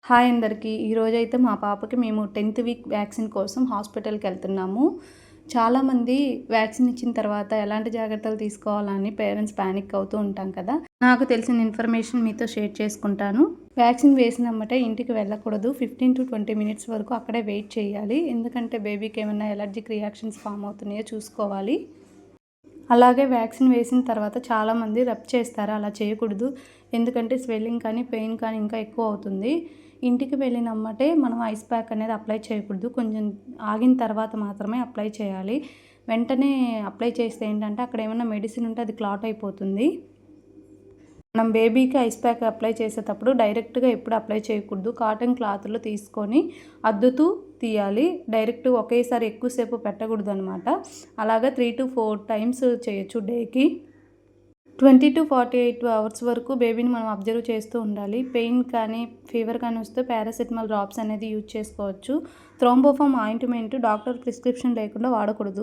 Hi అందరికీ. ఈరోజైతే మా పాపకి మేము 10th వీక్ వ్యాక్సిన్ కోసం హాస్పిటల్‌కి వెళ్తున్నాము. చాలామంది వ్యాక్సిన్ ఇచ్చిన తర్వాత ఎలాంటి జాగ్రత్తలు తీసుకోవాలని పేరెంట్స్ పానిక్ అవుతూ ఉంటాం కదా! నాకు తెలిసిన ఇన్ఫర్మేషన్ మీతో షేర్ చేసుకుంటాను. వ్యాక్సిన్ వేసినెమ్మటే ఇంటికి వెళ్ళకూడదు. 15-20 మినిట్స్ వరకు అక్కడే వెయిట్ చేయాలి. ఎందుకంటే బేబీకి ఏమన్నా ఎలర్జిక్ రియాక్షన్స్ ఫామ్ అవుతున్నాయో చూసుకోవాలి. అలాగే వ్యాక్సిన్ వేసిన తర్వాత చాలామంది రబ్ చేస్తారు. అలా చేయకూడదు. ఎందుకంటే స్వెల్లింగ్ కానీ, పెయిన్ కానీ ఇంకా ఎక్కువ అవుతుంది. ఇంటికి వెళ్ళినమ్మటే మనం ఐస్ ప్యాక్ అనేది అప్లై చేయకూడదు. కొంచెం ఆగిన తర్వాత మాత్రమే అప్లై చేయాలి. వెంటనే అప్లై చేస్తే ఏంటంటే అక్కడ ఏమన్నా మెడిసిన్ ఉంటే అది క్లాట్ అయిపోతుంది. మనం బేబీకి ఐస్ ప్యాక్ అప్లై చేసేటప్పుడు డైరెక్ట్గా ఎప్పుడు అప్లై చేయకూడదు. కాటన్ క్లాత్లో తీసుకొని అద్దుతూ తీయాలి. డైరెక్ట్ ఒకేసారి ఎక్కువసేపు పెట్టకూడదు అనమాట. అలాగా 3-4 టైమ్స్ చేయొచ్చు డేకి. 20-48 అవర్స్ వరకు బేబీని మనం అబ్జర్వ్ చేస్తూ ఉండాలి. పెయిన్ కానీ, ఫీవర్ కానీ వస్తే పారాసిటమాల్ డ్రాప్స్ అనేది యూజ్ చేసుకోవచ్చు. థ్రోంబోఫామ్ ఆయింట్మెంట్ డాక్టర్ ప్రిస్క్రిప్షన్ లేకుండా వాడకూడదు.